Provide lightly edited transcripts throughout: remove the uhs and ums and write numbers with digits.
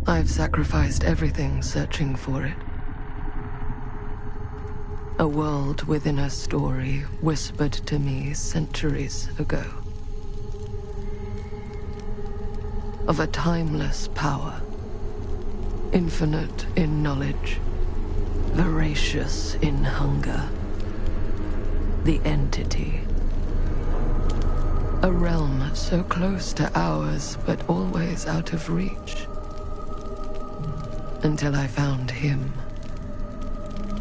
I've sacrificed everything searching for it. A world within a story whispered to me centuries ago. Of a timeless power, infinite in knowledge, voracious in hunger. The Entity. A realm so close to ours, but always out of reach. Until I found him.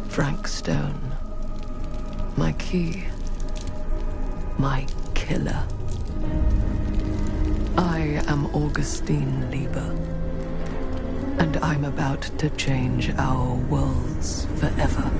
Frank Stone. My key. My killer. I am Augustine Lieber. And I'm about to change our worlds forever.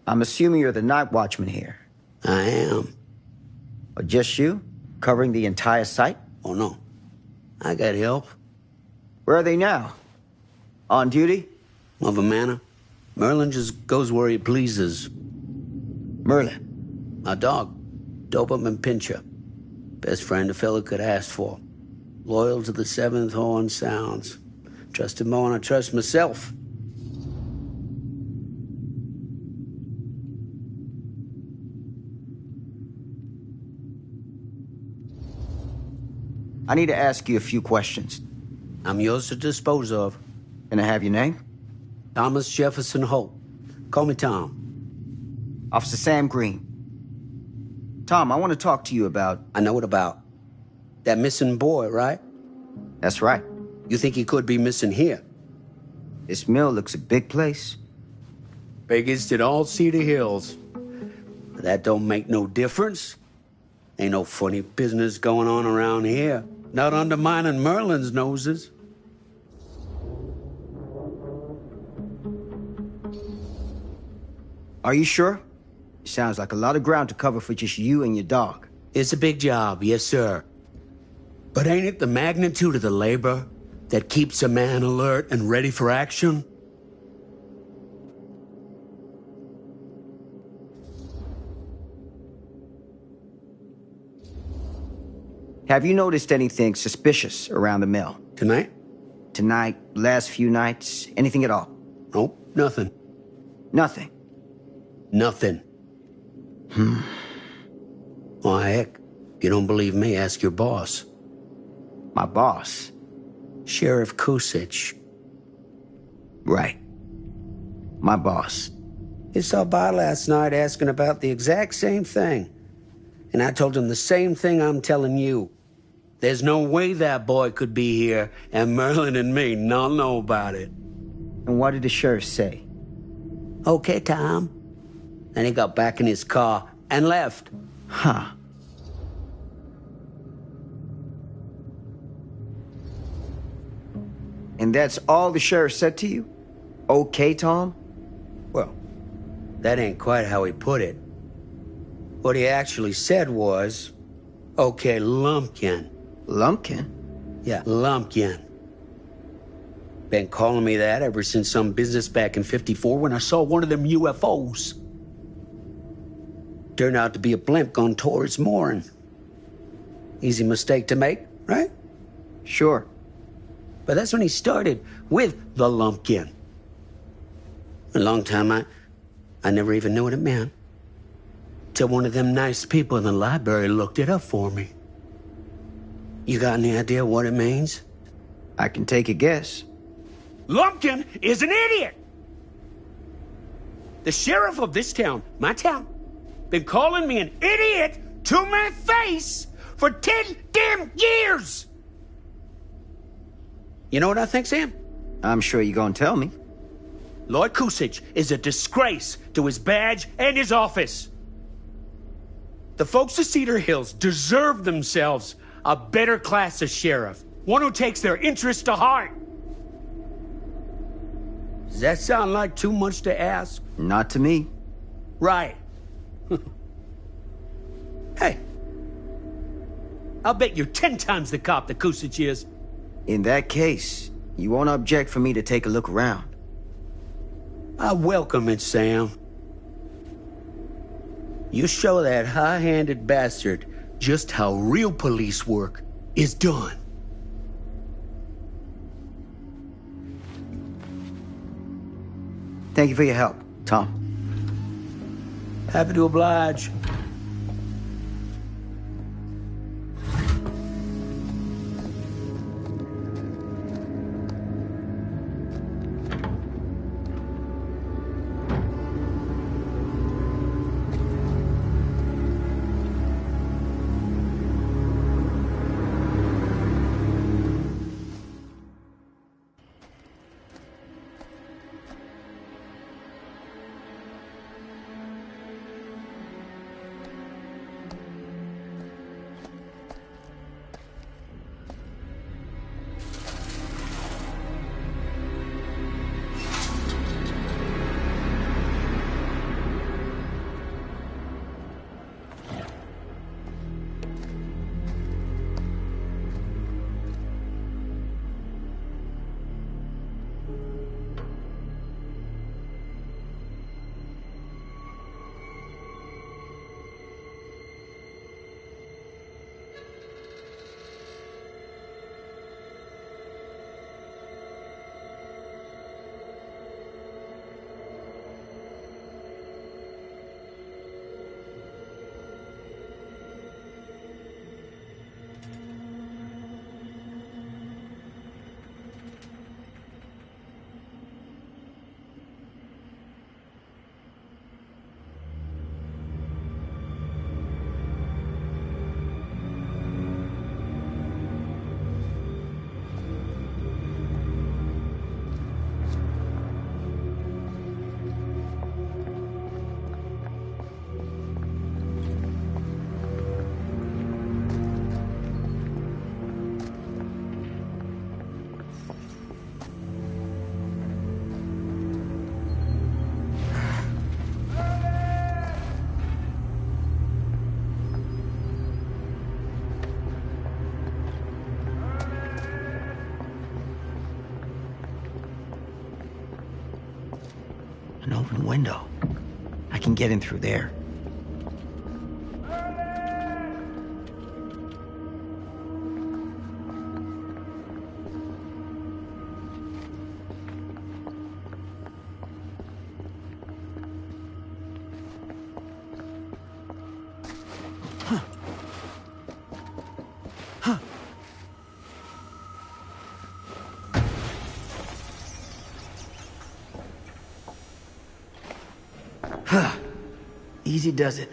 I'm assuming you're the night watchman here. I am. Or just you? Covering the entire site? Oh, no. I got help. Where are they now? On duty? Of a manner. Merlin just goes where he pleases. Merlin? My dog. Doberman Pinscher. Best friend a fella could ask for. Loyal to the seventh horn sounds. Trust him more than I trust myself. I need to ask you a few questions. I'm yours to dispose of. Can I have your name? Thomas Jefferson Holt. Call me Tom. Officer Sam Green. Tom, I want to talk to you about... I know what about. That missing boy, right? That's right. You think he could be missing here? This mill looks a big place. Biggest in all Cedar Hills. But that don't make no difference. Ain't no funny business going on around here. Not undermining Merlin's noses. Are you sure? Sounds like a lot of ground to cover for just you and your dog. It's a big job, yes, sir. But ain't it the magnitude of the labor that keeps a man alert and ready for action? Have you noticed anything suspicious around the mill? Tonight? Tonight, last few nights, anything at all? Nope, nothing. Nothing. Nothing. Why, heck, if you don't believe me, ask your boss. My boss? Sheriff Kusich. Right. My boss. He stopped by last night asking about the exact same thing. And I told him the same thing I'm telling you. There's no way that boy could be here and Merlin and me not know about it. And what did the sheriff say? Okay, Tom. Then he got back in his car and left. Huh. And that's all the sheriff said to you? Okay, Tom? Well, that ain't quite how he put it. What he actually said was, okay, Lumpkin. Lumpkin? Yeah, Lumpkin. Been calling me that ever since some business back in '54 when I saw one of them UFOs. Turned out to be a blimp gone towards mooring. Easy mistake to make, right? Sure. But that's when he started with the Lumpkin. A long time I never even knew what it meant. Till one of them nice people in the library looked it up for me. You got any idea what it means? I can take a guess. Lumpkin is an idiot! The sheriff of this town, my town, been calling me an idiot to my face for 10 damn years! You know what I think, Sam? I'm sure you're gonna tell me. Lloyd Kusich is a disgrace to his badge and his office. The folks of Cedar Hills deserve themselves a better class of sheriff. One who takes their interests to heart. Does that sound like too much to ask? Not to me. Right. Hey. I'll bet you're 10 times the cop that Kusich is. In that case, you won't object for me to take a look around. I welcome it, Sam. You show that high-handed bastard just how real police work is done. Thank you for your help, Tom. Happy to oblige. open window. I can get in through there. Easy does it.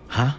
Huh?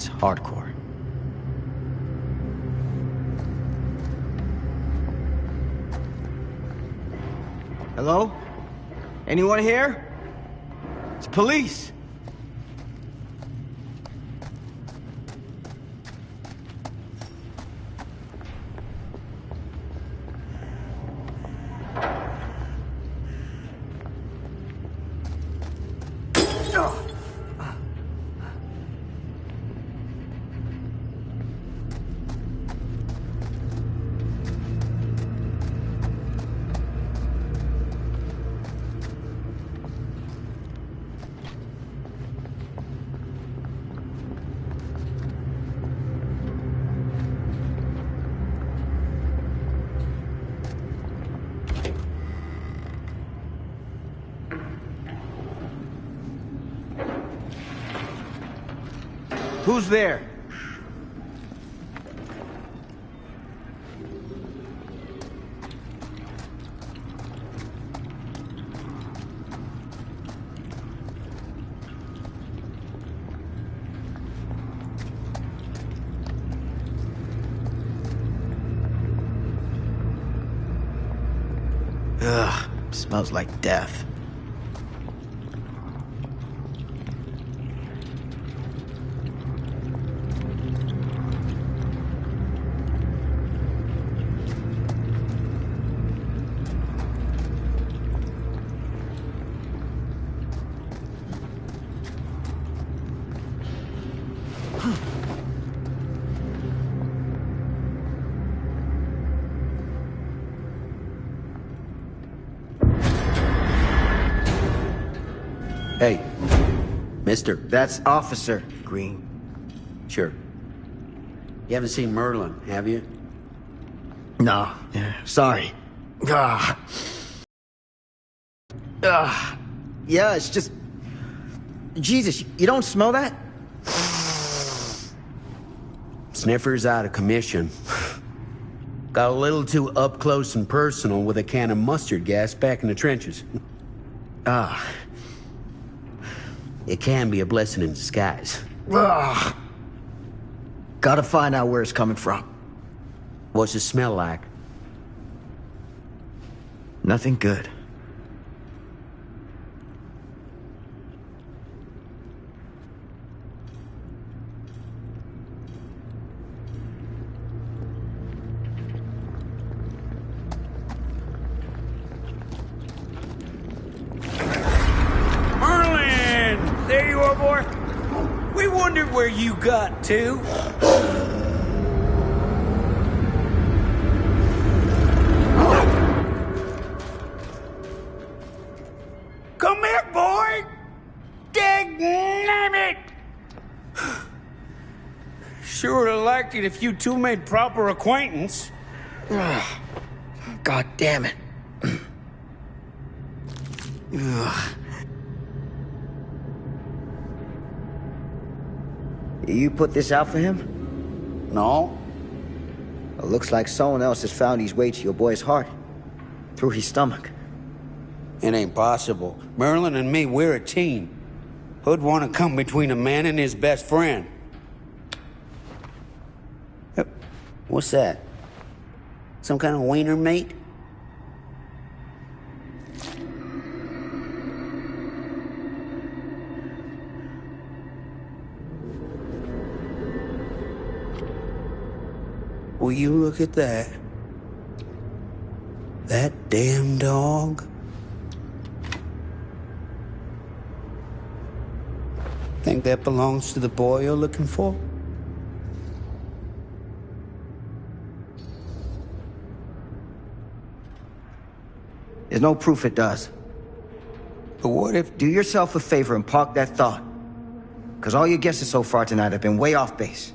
That's hardcore. Hello? Anyone here? It's police. Who's there? Ugh, smells like death. Hey, mister. That's Officer Green. Sure. You haven't seen Merlin, have you? No. Sorry. Ah. Ah. Yeah, it's just... Jesus, you don't smell that? Sniffer's out of commission. Got a little too up close and personal with a can of mustard gas back in the trenches. Ah. It can be a blessing in disguise. Ah. Gotta find out where it's coming from. What's it smell like? Nothing good. Merlin! There you are, boy. We wondered where you got to. Come here, boy! Dang it! Sure would have liked it if you two made proper acquaintance. God damn it. Ugh. You put this out for him? No. It looks like someone else has found his way to your boy's heart. Through his stomach. It ain't possible. Merlin and me, we're a team. Who'd want to come between a man and his best friend? What's that? Some kind of wiener mate? Will you look at that? That damn dog? Think that belongs to the boy you're looking for? There's no proof it does. But what if... Do yourself a favor and park that thought. Because all your guesses so far tonight have been way off base.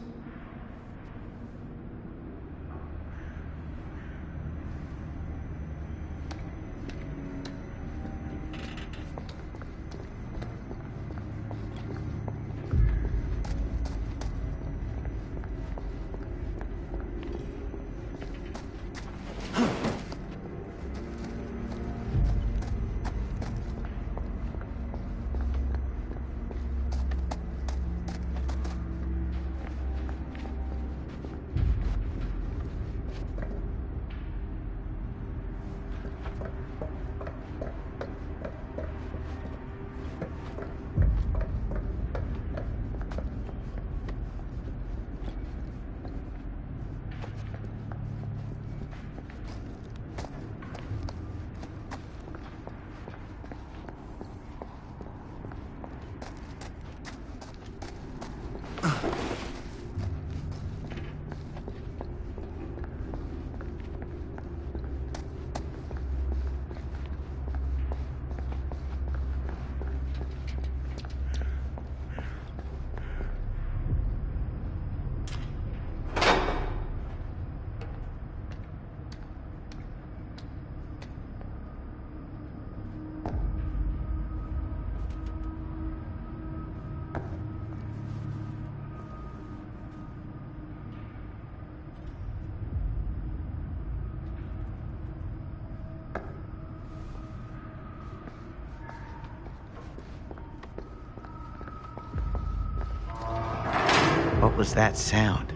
What was that sound?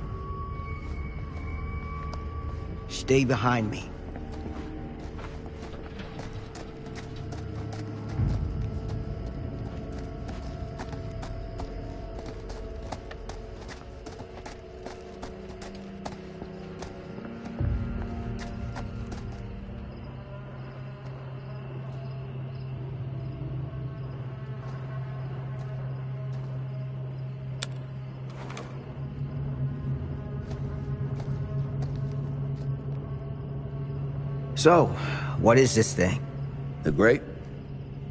Stay behind me. So, what is this thing? The grate?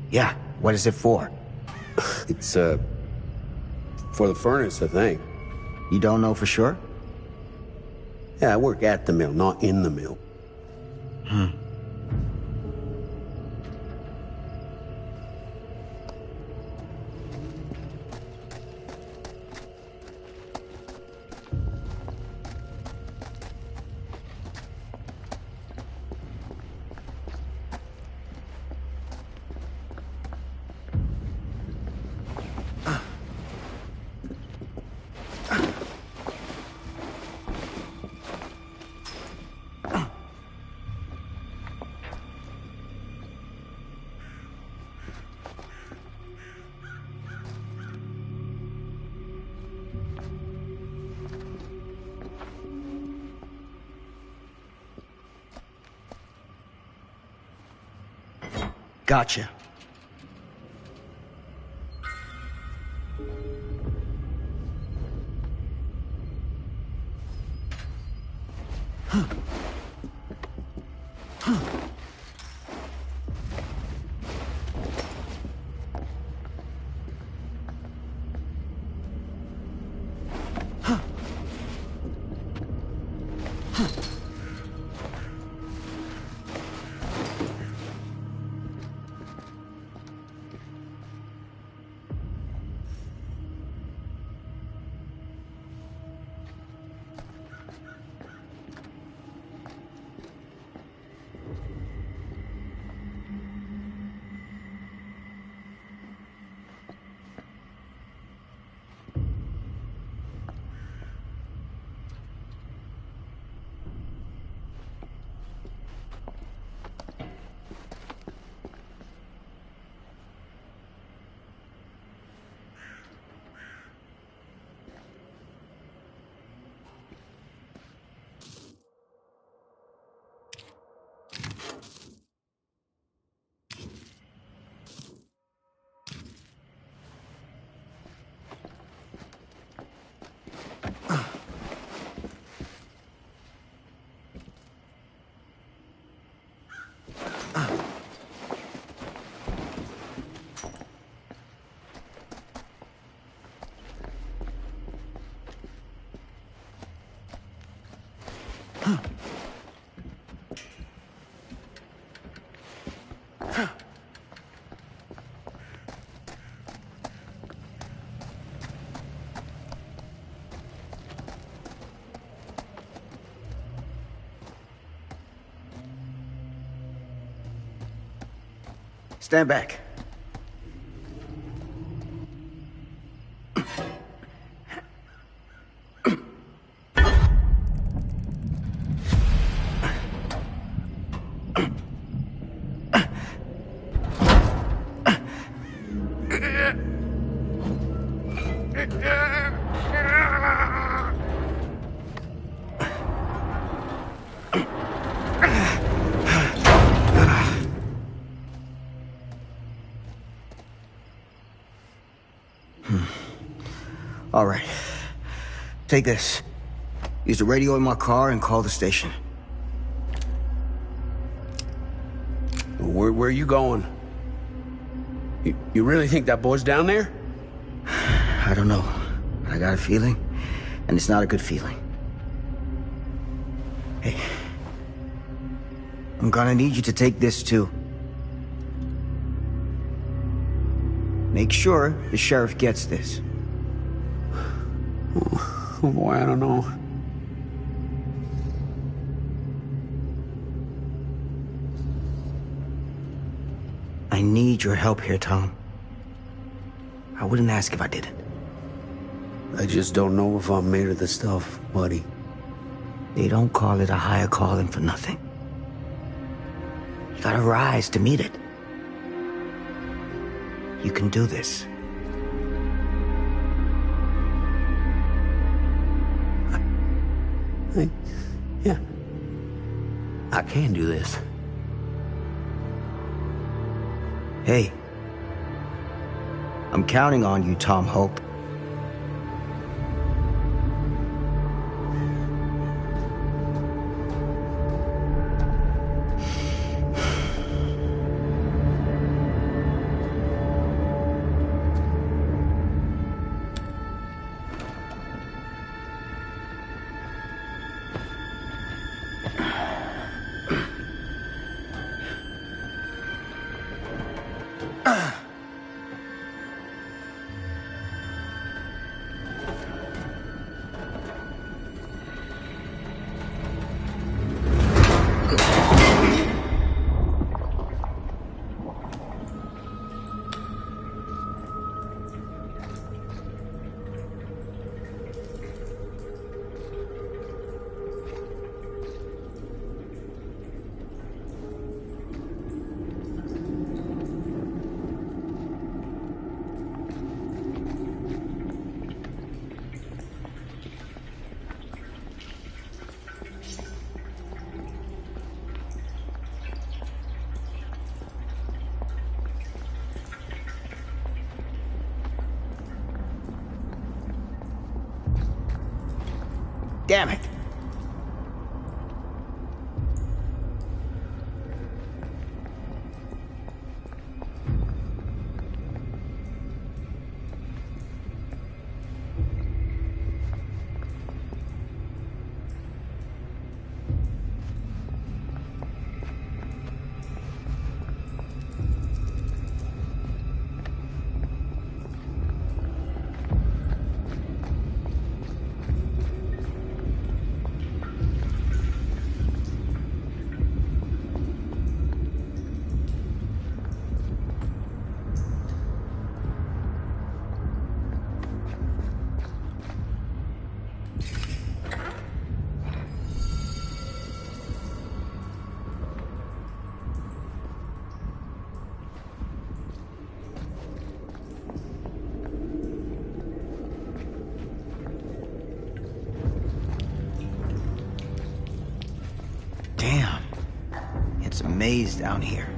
Yeah, what is it for? It's, for the furnace, I think. You don't know for sure? Yeah, I work at the mill, not in the mill. Gotcha. Stand back. All right. Take this. Use the radio in my car and call the station. Where are you going? You really think that boy's down there? I don't know. I got a feeling, and it's not a good feeling. Hey. I'm gonna need you to take this too. Make sure the sheriff gets this. Oh boy, I don't know. I need your help here, Tom. I wouldn't ask if I didn't. I just don't know if I'm made of the stuff, buddy. They don't call it a higher calling for nothing. You gotta rise to meet it. You can do this. Yeah. I can do this. Hey. I'm counting on you, Tom Hope. Damn it! Damn. It's a maze down here.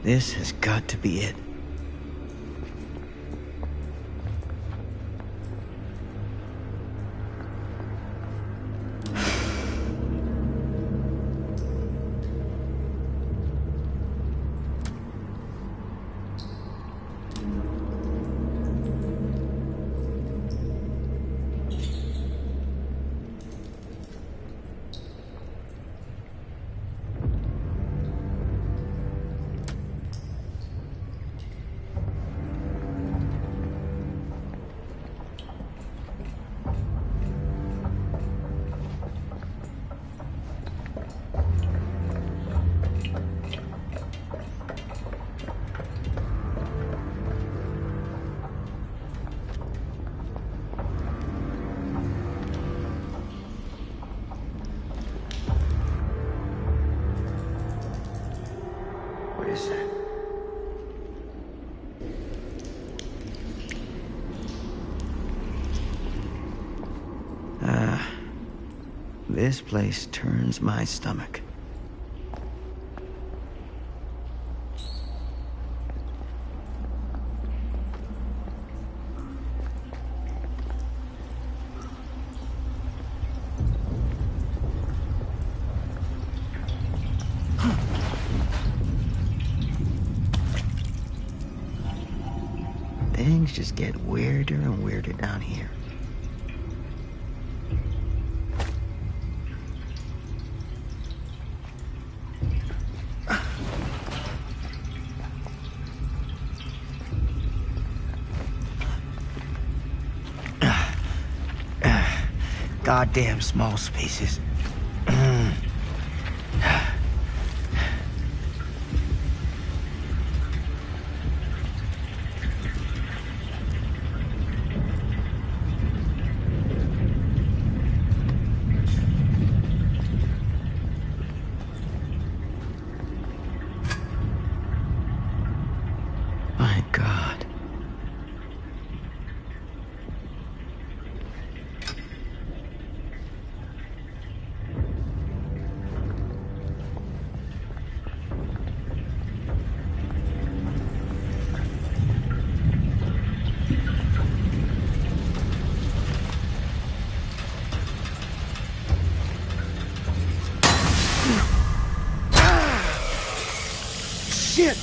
This has got to be it. This place turns my stomach. Things just get weirder and weirder down here. Goddamn small spaces. My God. Shit!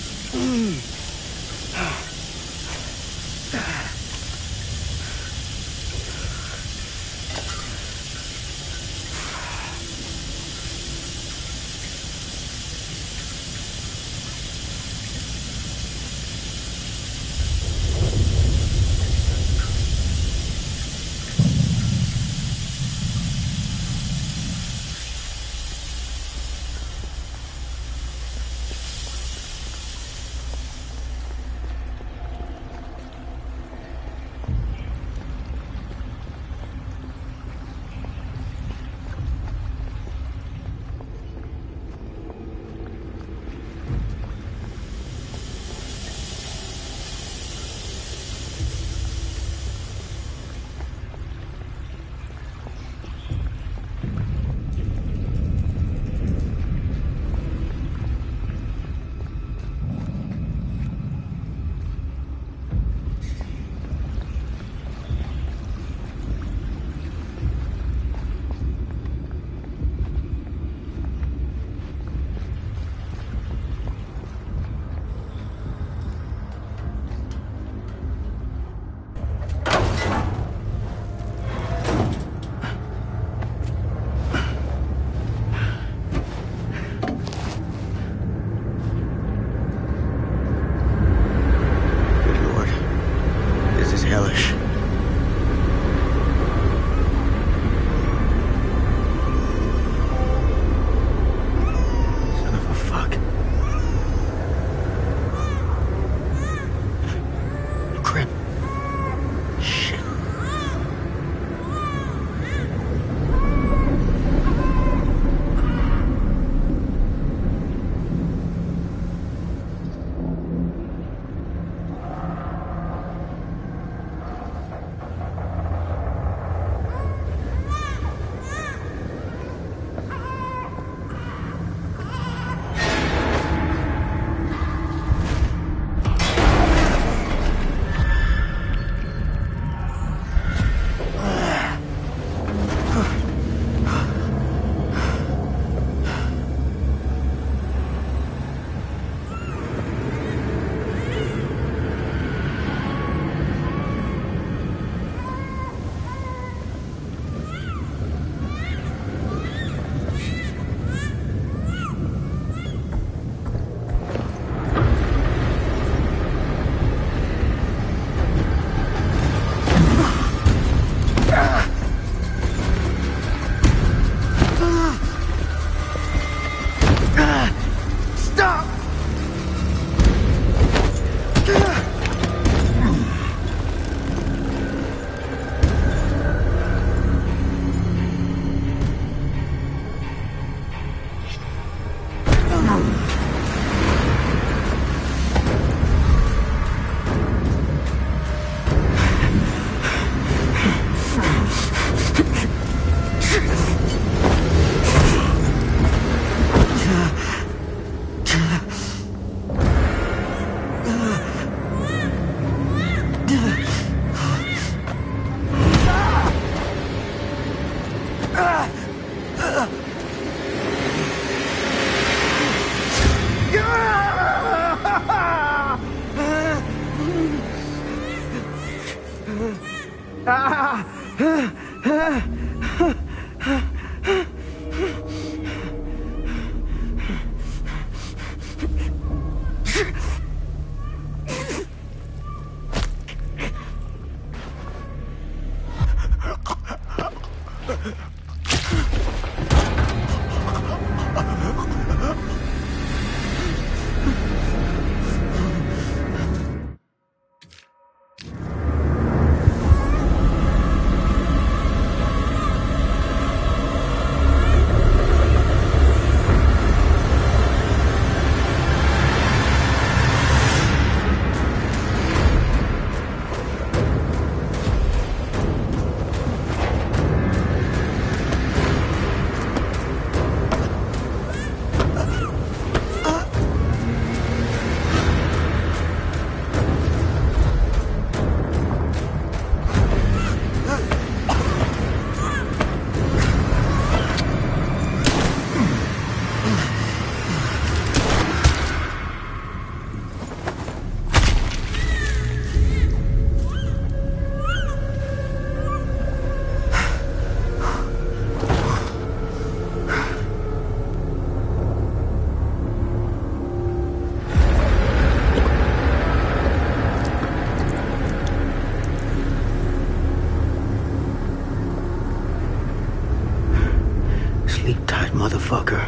Sleep tight, motherfucker.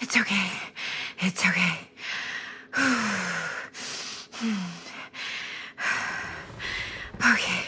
It's okay. It's okay. Okay.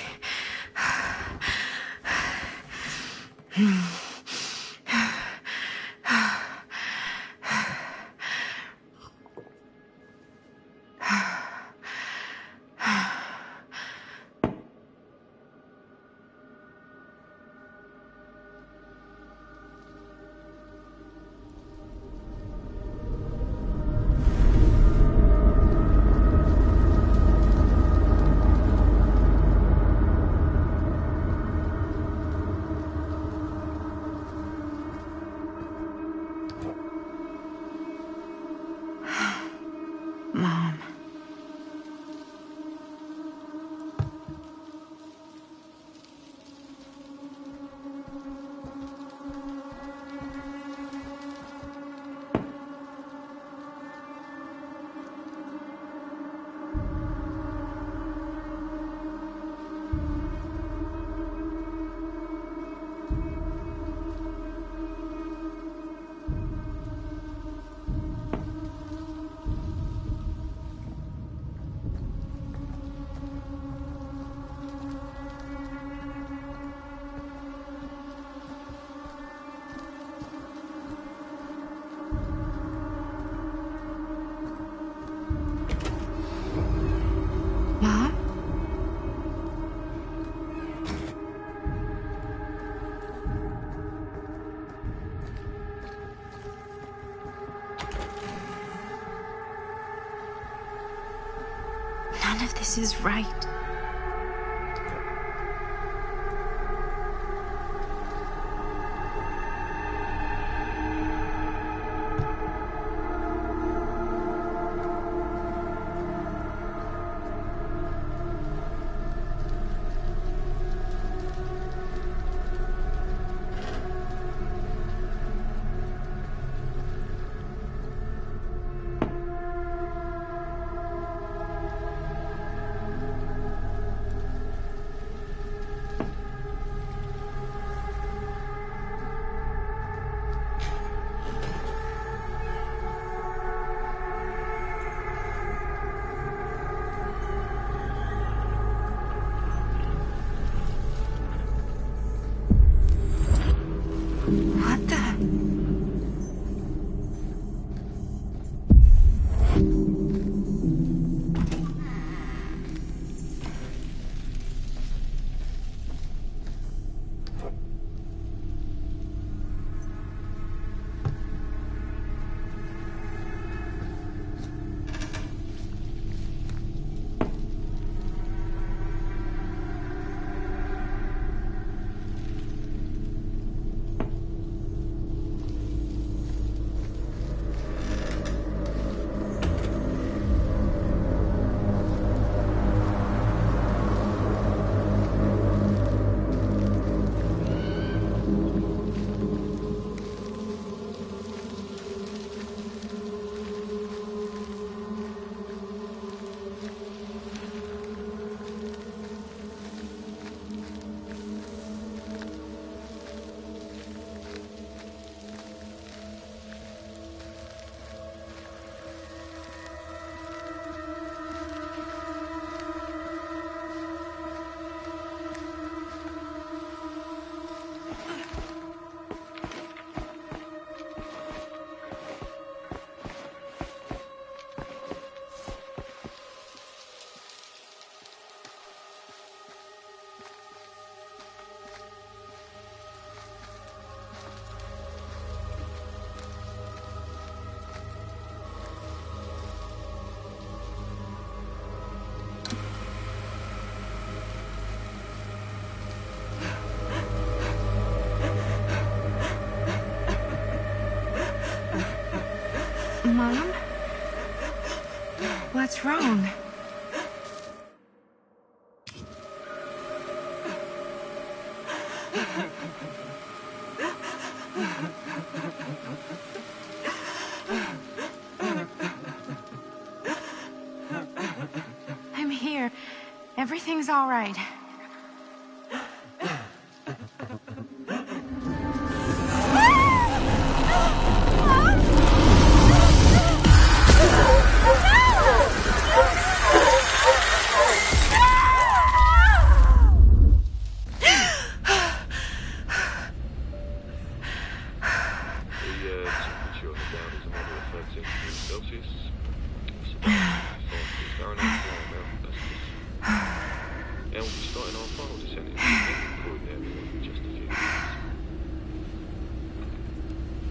Mom. Mom? None of this is right. Mom? What's wrong? I'm here. Everything's all right.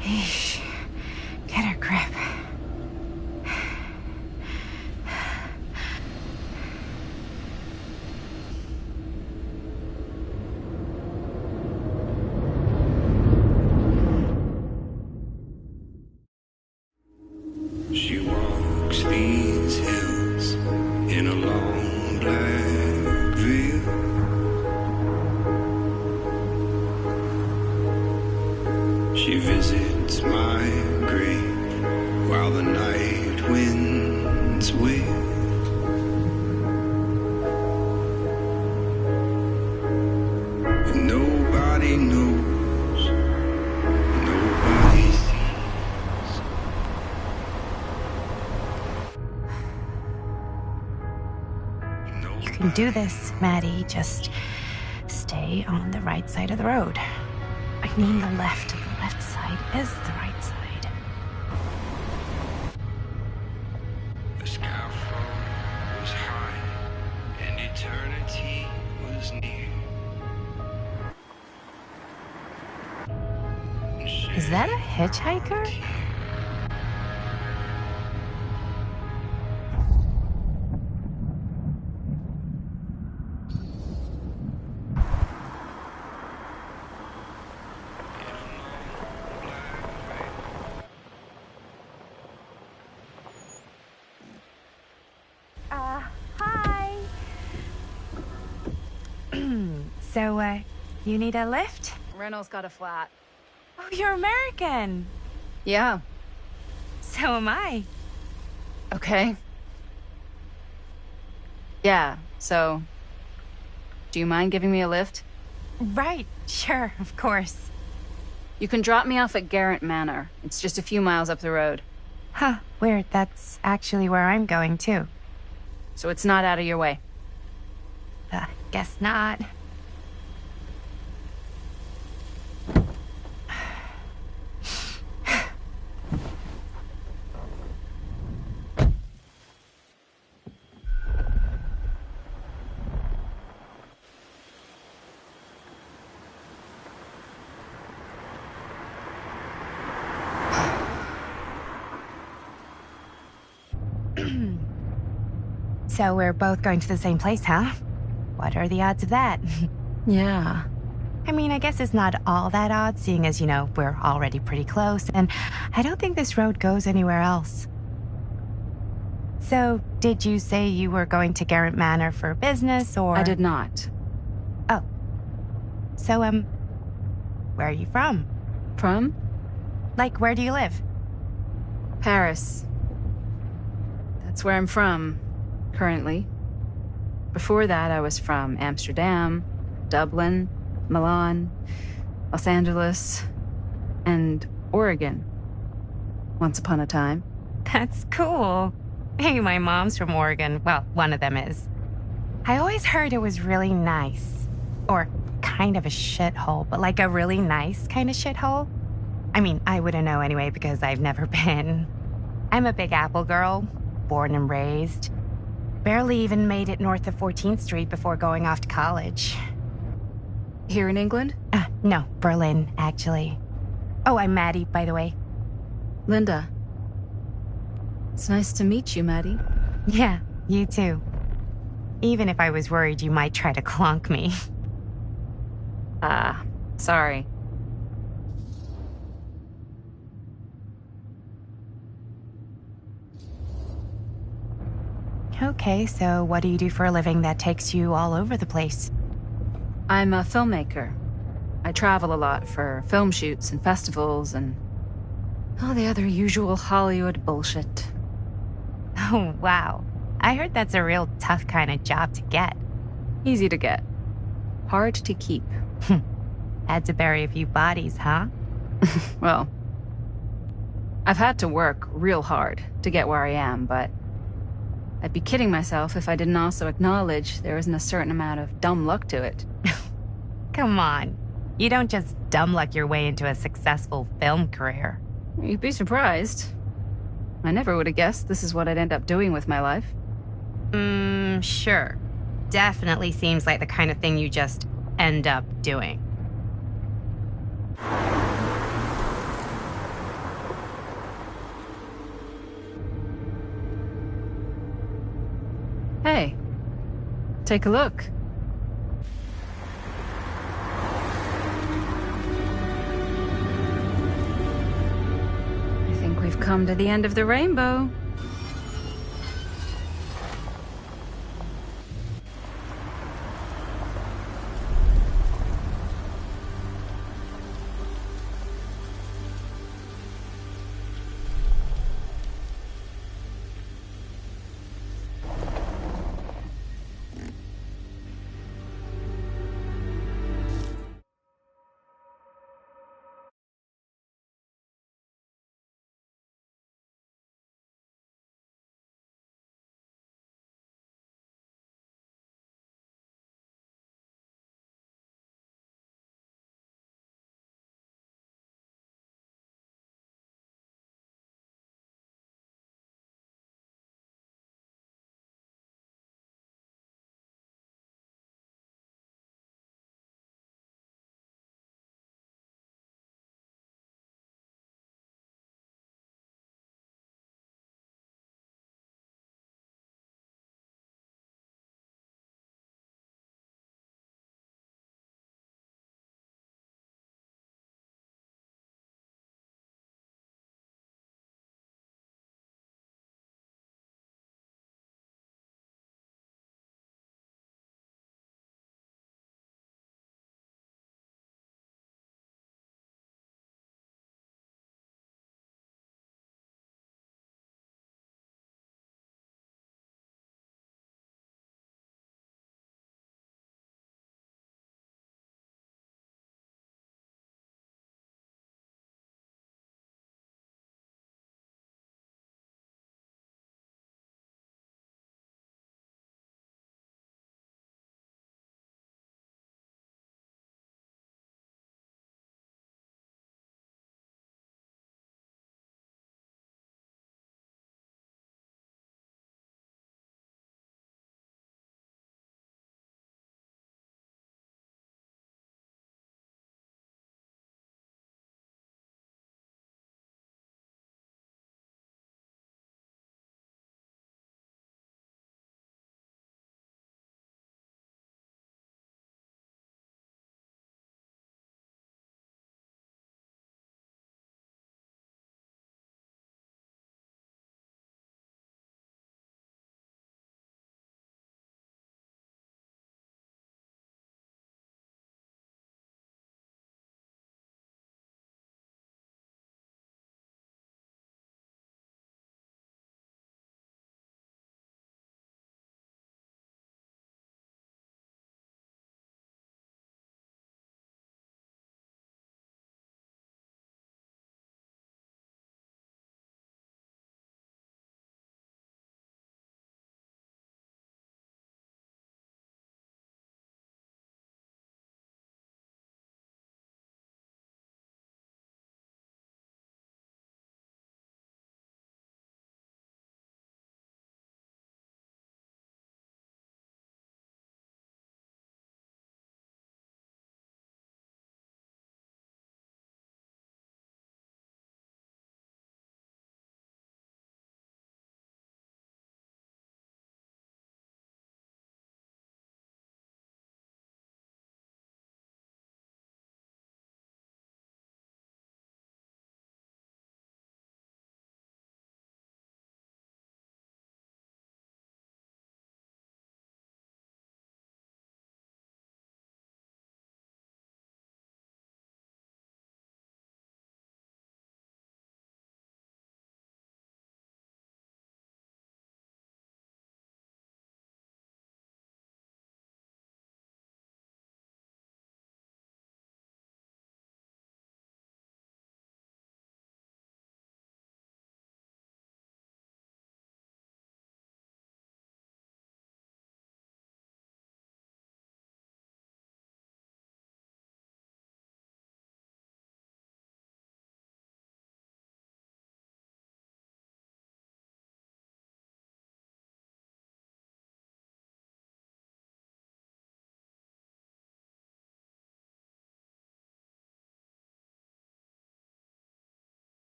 Eesh. Get a grip. She walks these hills in a long black veil. She visits my grave while the night winds wail. And nobody knows, nobody sees. You can do this, Maddie. Just stay on the right side of the road. I mean the left. The left side is the right side. The scaffold was high and eternity was near. Is that a hitchhiker? Hi. So, you need a lift? Reynolds got a flat. Oh, you're American. Yeah. So am I. Okay. Yeah, so... Do you mind giving me a lift? Right, sure, of course. You can drop me off at Garrett Manor. It's just a few miles up the road. Huh, weird. That's actually where I'm going, too. So it's not out of your way. Guess not. So we're both going to the same place, huh? What are the odds of that? Yeah. I mean, I guess it's not all that odd, seeing as, you know, we're already pretty close, and I don't think this road goes anywhere else. So, did you say you were going to Garrett Manor for business, or...? I did not. Oh. So, where are you from? From? Like, where do you live? Paris. That's where I'm from, currently. Before that, I was from Amsterdam, Dublin, Milan, Los Angeles, and Oregon. Once upon a time. That's cool. Hey, my mom's from Oregon. Well, one of them is. I always heard it was really nice. Or kind of a shithole, but like a really nice kind of shithole. I mean, I wouldn't know anyway because I've never been. I'm a Big Apple girl, born and raised. Barely even made it north of 14th Street before going off to college. Here in England? No, Berlin, actually. Oh, I'm Maddie, by the way. Linda. It's nice to meet you, Maddie. Yeah, you too. Even if I was worried you might try to clonk me. Okay, so what do you do for a living that takes you all over the place? I'm a filmmaker. I travel a lot for film shoots and festivals and all the other usual Hollywood bullshit. Oh, wow. I heard that's a real tough kind of job to get. Easy to get. Hard to keep. Had to bury a few bodies, huh? Well, I've had to work real hard to get where I am, but I'd be kidding myself if I didn't also acknowledge there isn't a certain amount of dumb luck to it. Come on. You don't just dumb luck your way into a successful film career. You'd be surprised. I never would have guessed this is what I'd end up doing with my life. Sure. Definitely seems like the kind of thing you just end up doing. Hey, take a look. I think we've come to the end of the rainbow.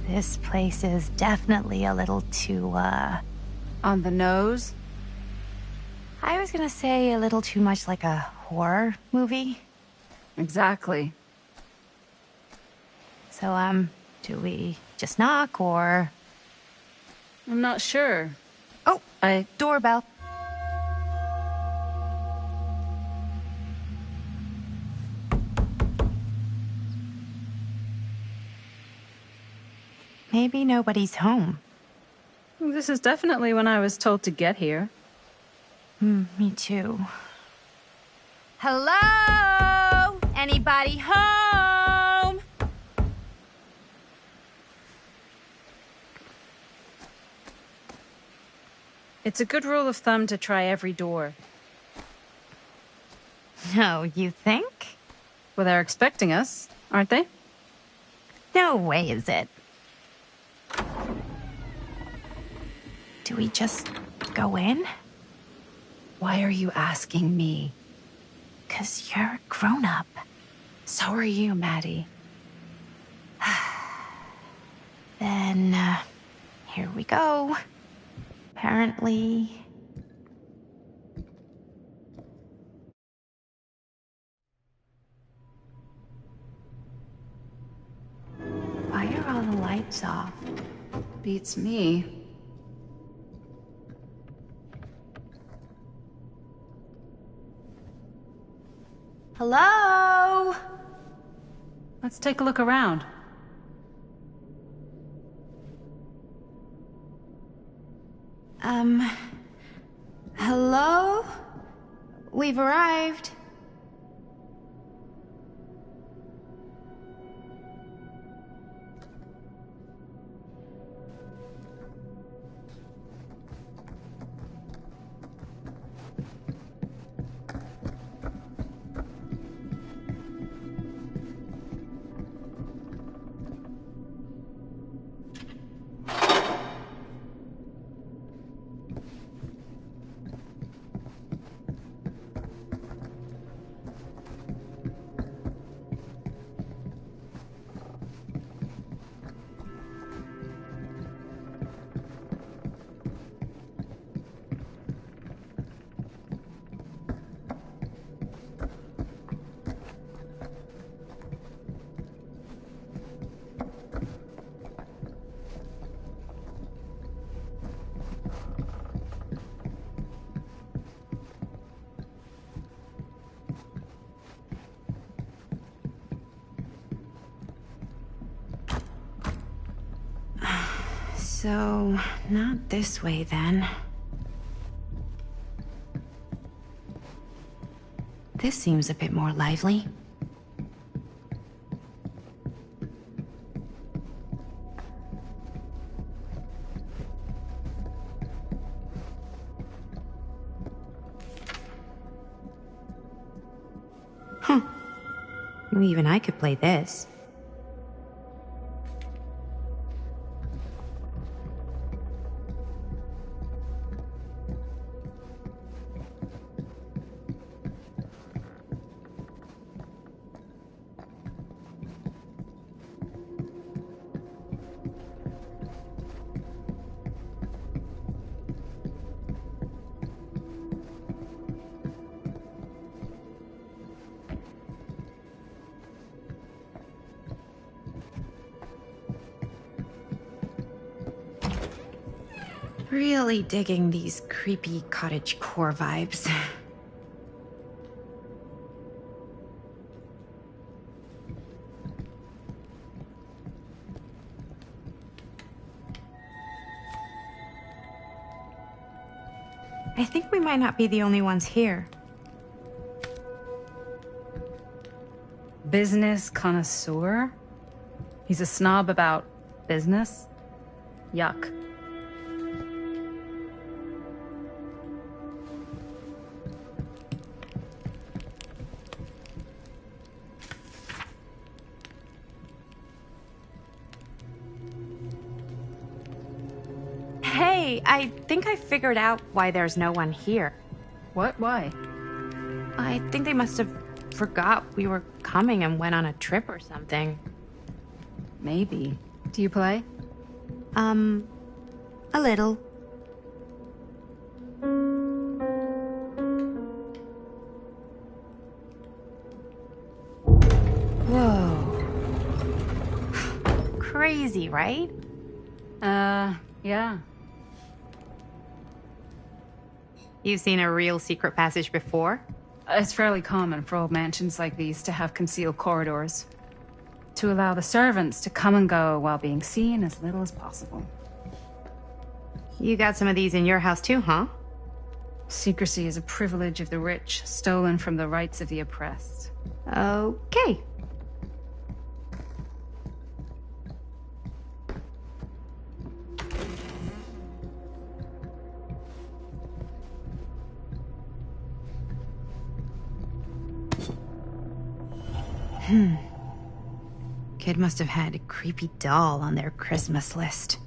This place is definitely a little too, On the nose? I was gonna say a little too much like a horror movie. Exactly. So, do we just knock or... I'm not sure. Oh, doorbell. Maybe nobody's home. This is definitely when I was told to get here. Me too. Hello? Anybody home? It's a good rule of thumb to try every door. No, you think? Well, they're expecting us, aren't they? No way is it. Do we just go in? Why are you asking me? 'Cause you're a grown-up. So are you, Maddie. Then, here we go. Apparently... Why are all the lights off? Beats me. Hello? Let's take a look around. Hello? We've arrived. So, not this way then. This seems a bit more lively. Even I could play this. Really digging these creepy cottagecore vibes. I think we might not be the only ones here. Business connoisseur? He's a snob about business? Yuck. Hey, I think I figured out why there's no one here. What? Why? I think they must have forgot we were coming and went on a trip or something. Maybe. Do you play? A little. Whoa. Crazy, right? Yeah. You've seen a real secret passage before? It's fairly common for old mansions like these to have concealed corridors, to allow the servants to come and go while being seen as little as possible. You got some of these in your house too, huh? Secrecy is a privilege of the rich, stolen from the rights of the oppressed. Okay. Kid must have had a creepy doll on their Christmas list.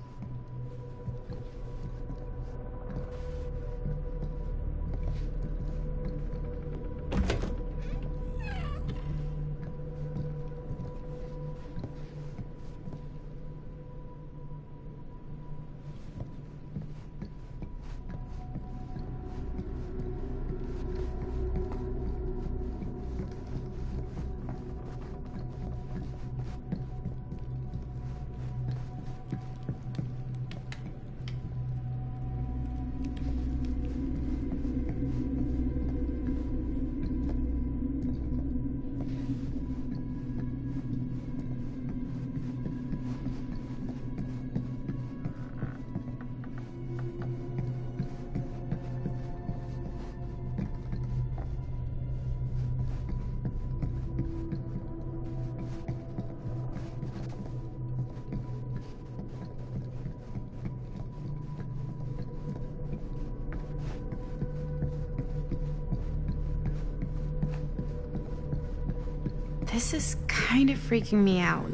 This is kind of freaking me out.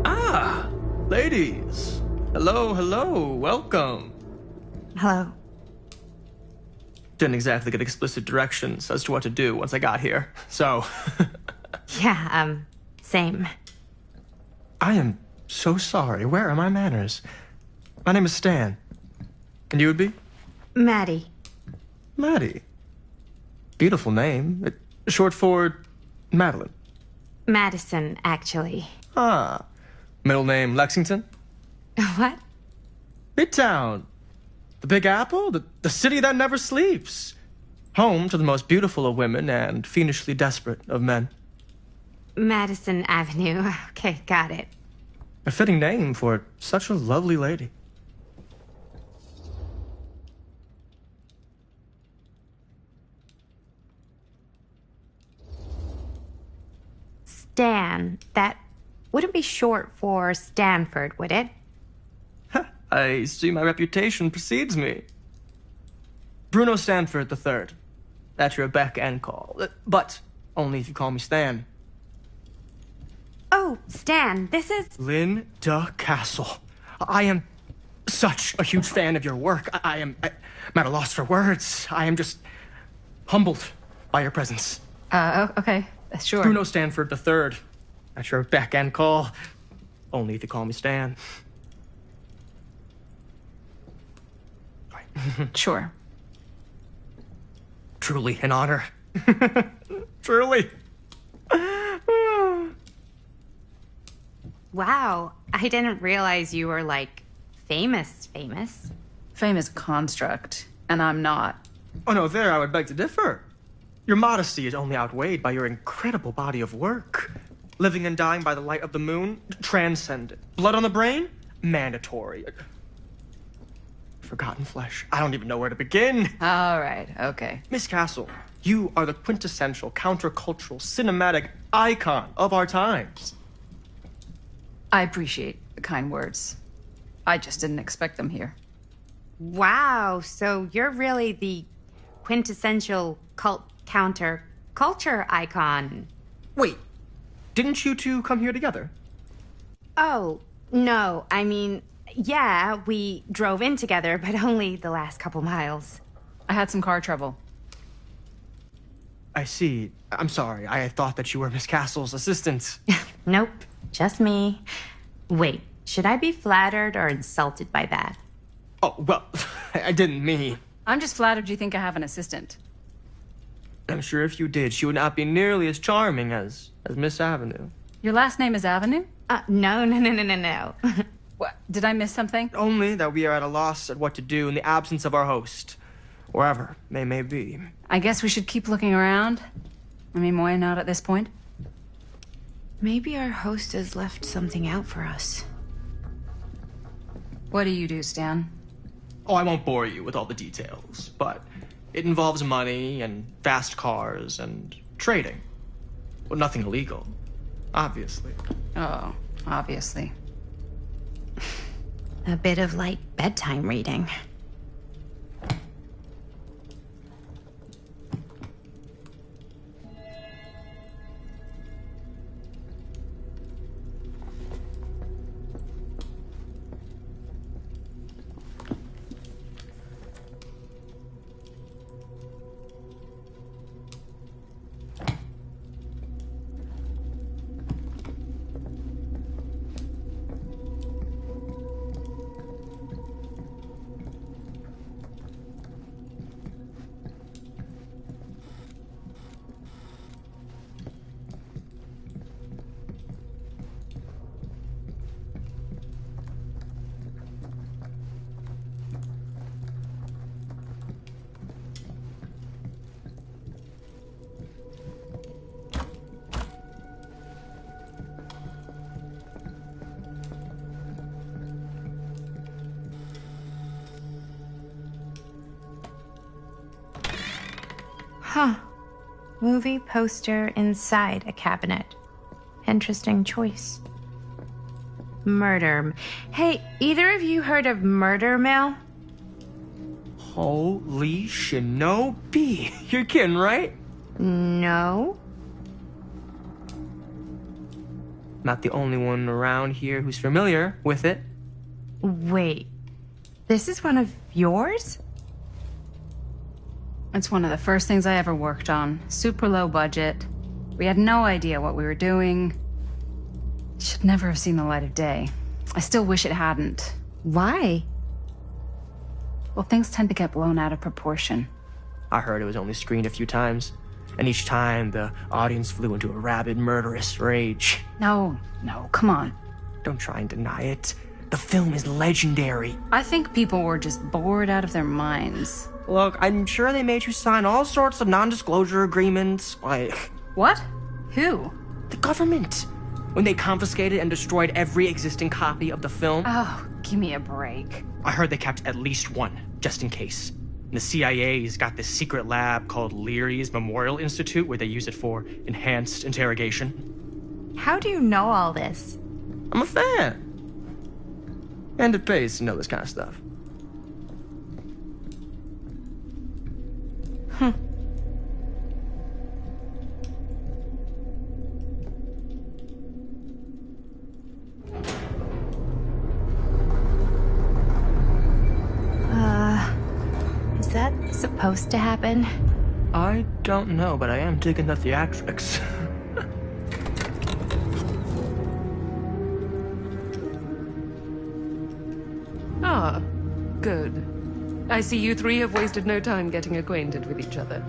Ah, ladies. Hello, hello, welcome. Hello. Didn't exactly get explicit directions as to what to do once I got here, so... Yeah, same. I am so sorry. Where are my manners? My name is Stan. And you would be? Maddie. Maddie. Beautiful name. Short for Madeline. Madison, actually. Ah. Middle name Lexington? What? Midtown. The Big Apple? The city that never sleeps. Home to the most beautiful of women and fiendishly desperate of men. Madison Avenue. Okay, got it. A fitting name for such a lovely lady. Stan. That wouldn't be short for Stanford, would it? I see my reputation precedes me. Bruno Stanford III. At your beck and call. But only if you call me Stan. Oh, Stan, this is... Linda Castle. I am such a huge fan of your work. I'm at a loss for words. I am just humbled by your presence. Okay, sure. Bruno Stanford III. At your beck and call. Only if you call me Stan. Sure. Truly an honor. Truly. Wow, I didn't realize you were, like, famous. Famous construct, and I'm not. Oh, no, there I would beg to differ. Your modesty is only outweighed by your incredible body of work. Living and dying by the light of the moon, transcendent. Blood on the brain, mandatory. Forgotten flesh. I don't even know where to begin. All right, okay. Miss Castle, you are the quintessential countercultural cinematic icon of our times. I appreciate the kind words. I just didn't expect them here. Wow, so you're really the quintessential counter-culture icon. Wait, didn't you two come here together? Oh, no, I mean, Yeah, we drove in together, but only the last couple miles. I had some car trouble. I see. I'm sorry. I thought that you were Miss Castle's assistant. Nope, just me. Wait, should I be flattered or insulted by that? Oh, well, I didn't mean. I'm just flattered you think I have an assistant. I'm sure if you did, she would not be nearly as charming as Miss Avenue. Your last name is Avenue? No. What? Did I miss something? Only that we are at a loss at what to do in the absence of our host, wherever they may be. I guess we should keep looking around. I mean, why not at this point? Maybe our host has left something out for us. What do you do, Stan? Oh, I won't bore you with all the details, but it involves money and fast cars and trading. Well, nothing illegal, obviously. Oh, obviously. A bit of light bedtime reading. Huh. Movie poster inside a cabinet. Interesting choice. Murder. Hey, either of you heard of Murder Mill? Holy shinobi. You're kidding, right? No. Not the only one around here who's familiar with it. Wait. This is one of yours? It's one of the first things I ever worked on. Super low budget. We had no idea what we were doing. It should never have seen the light of day. I still wish it hadn't. Why? Well, things tend to get blown out of proportion. I heard it was only screened a few times, and each time the audience flew into a rabid, murderous rage. No, come on. Don't try and deny it. The film is legendary. I think people were just bored out of their minds. Look, I'm sure they made you sign all sorts of non-disclosure agreements, like... What? Who? The government. When they confiscated and destroyed every existing copy of the film. Oh, give me a break. I heard they kept at least one, just in case. And the CIA's got this secret lab called Leary's Memorial Institute where they use it for enhanced interrogation. How do you know all this? I'm a fan. And it pays to know this kind of stuff. Is that supposed to happen? I don't know, but I am digging the theatrics. Ah, good. I see you three have wasted no time getting acquainted with each other.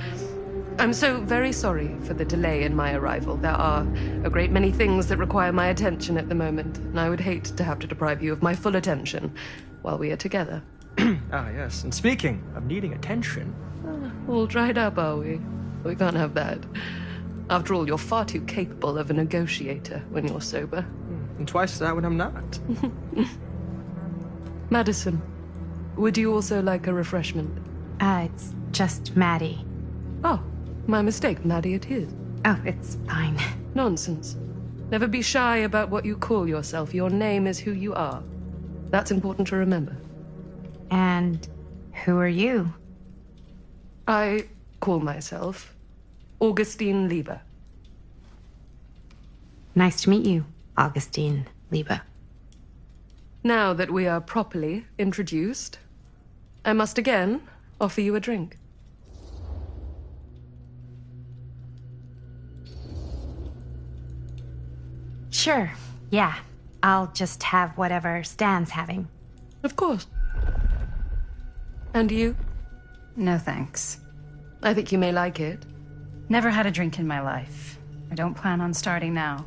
I'm so very sorry for the delay in my arrival. There are a great many things that require my attention at the moment, and I would hate to have to deprive you of my full attention while we are together. Ah, yes. And speaking of needing attention... All dried up, are we? We can't have that. After all, you're far too capable of a negotiator when you're sober. And twice that when I'm not. Madison, would you also like a refreshment? It's just Maddie. Oh, my mistake. Maddie it is. Oh, it's fine. Nonsense. Never be shy about what you call yourself. Your name is who you are. That's important to remember. And who are you? I call myself Augustine Lieber. Nice to meet you, Augustine Lieber. Now that we are properly introduced, I must again offer you a drink. Sure, yeah. I'll just have whatever Stan's having. Of course. And you? No thanks. I think you may like it. Never had a drink in my life. I don't plan on starting now.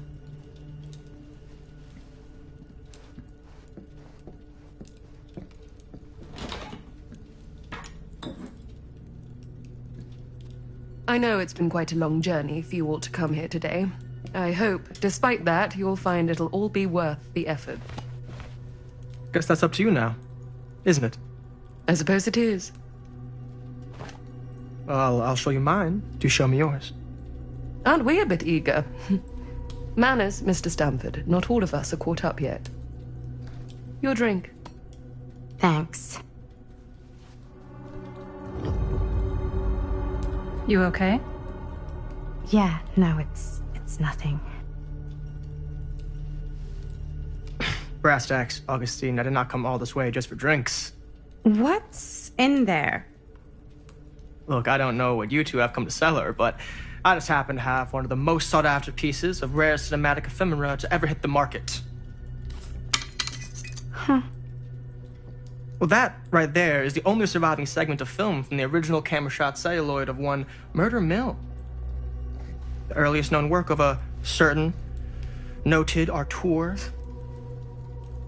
I know it's been quite a long journey for you all to come here today. I hope, despite that, you'll find it'll all be worth the effort. Guess that's up to you now, isn't it? I suppose it is. Well, I'll show you mine. Do show me yours. Aren't we a bit eager? Manners, Mr. Stamford. Not all of us are caught up yet. Your drink. Thanks. You okay? Yeah, no, it's nothing. Brass tacks, Augustine. I did not come all this way just for drinks. What's in there? Look, I don't know what you two have come to cellar, but I just happen to have one of the most sought-after pieces of rare cinematic ephemera to ever hit the market. Huh. Well, that right there is the only surviving segment of film from the original camera shot celluloid of one Murder Mill. The earliest known work of a certain noted auteur,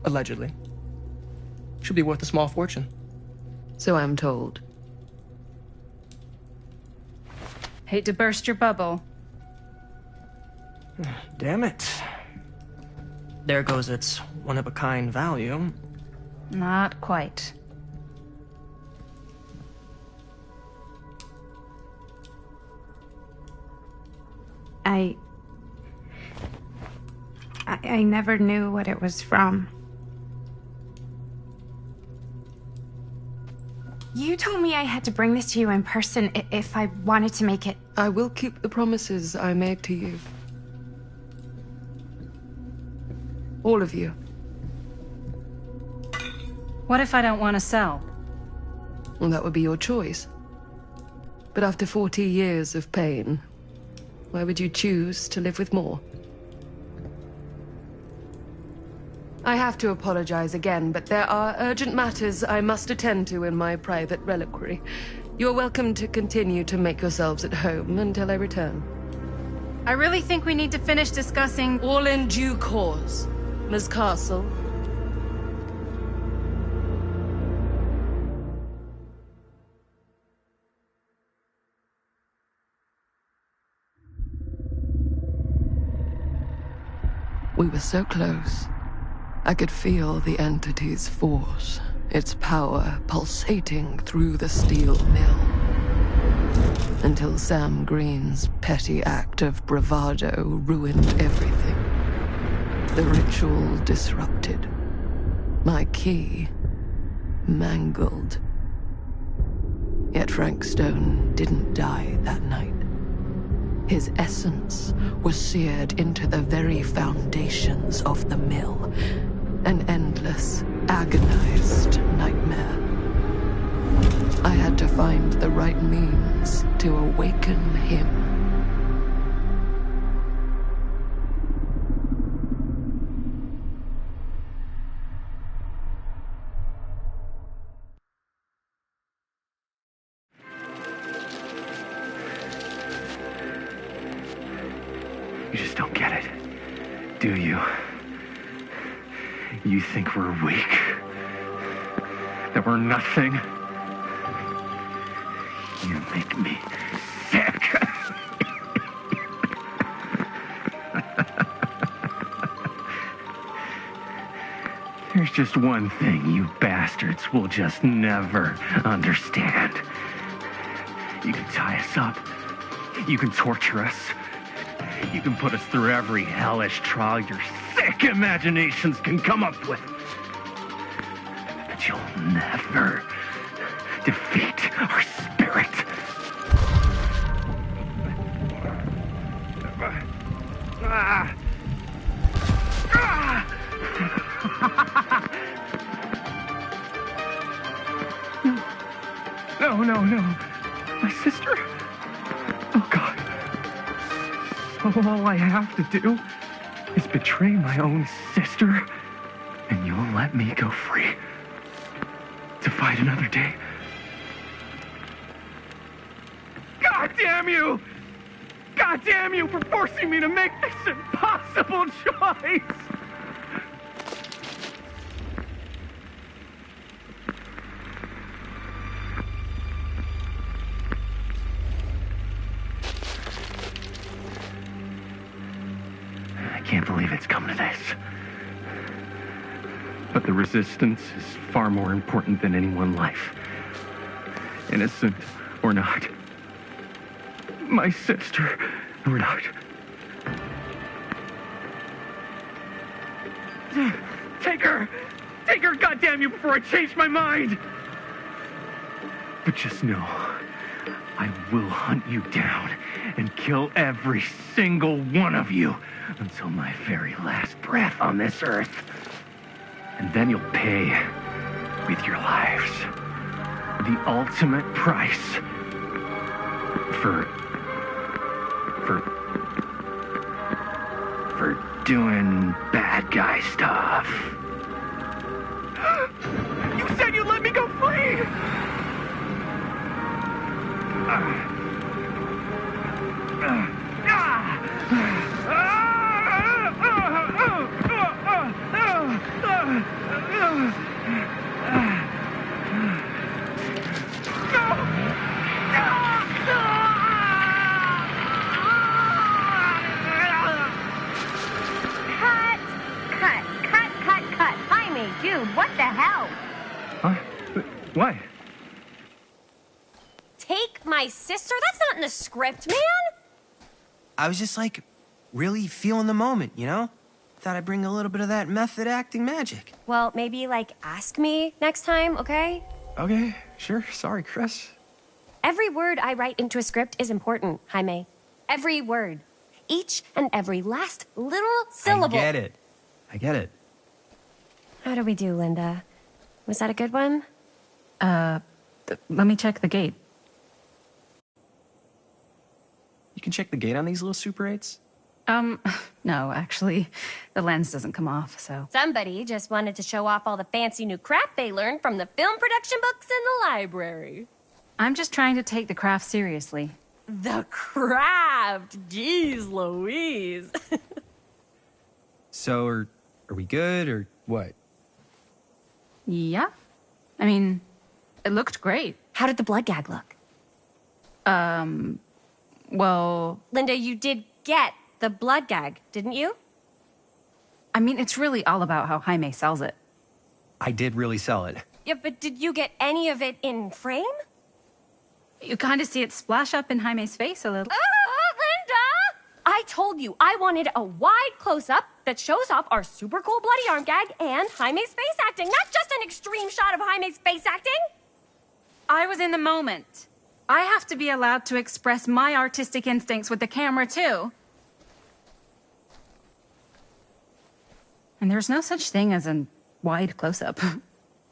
allegedly. Should be worth a small fortune. So I'm told. Hate to burst your bubble. Damn it. There goes its one-of-a-kind value. Not quite. I never knew what it was from. You told me I had to bring this to you in person if I wanted to make it. I will keep the promises I made to you. All of you. What if I don't want to sell? Well, that would be your choice. But after 40 years of pain, why would you choose to live with more? I have to apologize again, but there are urgent matters I must attend to in my private reliquary. You're welcome to continue to make yourselves at home until I return. I really think we need to finish discussing. All in due course, Ms. Castle. We were so close. I could feel the entity's force, its power pulsating through the steel mill. Until Sam Green's petty act of bravado ruined everything. The ritual disrupted. My key mangled. Yet Frank Stone didn't die that night. His essence was seared into the very foundations of the mill. An endless, agonized nightmare. I had to find the right means to awaken him. You just don't get it, do you? You think we're weak? That we're nothing? You make me sick. There's just one thing you bastards will just never understand. You can tie us up. You can torture us. You can put us through every hellish trial your sick imaginations can come up with. But you'll never defeat our spirit. No. My sister? Oh, God. So all I have to do is betray my own sister, and you'll let me go free to fight another day. God damn you! God damn you for forcing me to make this impossible choice! I can't believe it's come to this. But the resistance is far more important than any one life. Innocent or not. My sister or not. Take her! Take her, goddamn you, before I change my mind! But just know, I will hunt you down and kill every single one of you until my very last breath on this earth. And then you'll pay with your lives. The ultimate price for doing bad guy stuff. You said you'd let me go free! Cut. Jaime, dude, what the hell? Huh? What? Take my sister? That's not in the script, man. I was just like, really feeling the moment, you know? Thought I'd bring a little bit of that method acting magic. Well, maybe, like, ask me next time, okay? Okay, sure. Sorry, Chris. Every word I write into a script is important, Jaime. Every word. Each and every last little syllable. I get it. How do we do, Linda? Was that a good one? Let me check the gate. You can check the gate on these little Super 8s? No, actually, the lens doesn't come off, so. Somebody just wanted to show off all the fancy new crap they learned from the film production books in the library. I'm just trying to take the craft seriously. The craft! Jeez Louise. So, are we good, or what? Yeah. I mean, it looked great. How did the blood gag look? Well... Linda, you did get the blood gag, didn't you? I mean, it's really all about how Jaime sells it. I did really sell it. Yeah, but did you get any of it in frame? You kind of see it splash up in Jaime's face a little. Linda! I told you I wanted a wide close-up that shows off our super cool bloody arm gag and Jaime's face acting, not just an extreme shot of Jaime's face acting. I was in the moment. I have to be allowed to express my artistic instincts with the camera, too. And there's no such thing as a wide close-up.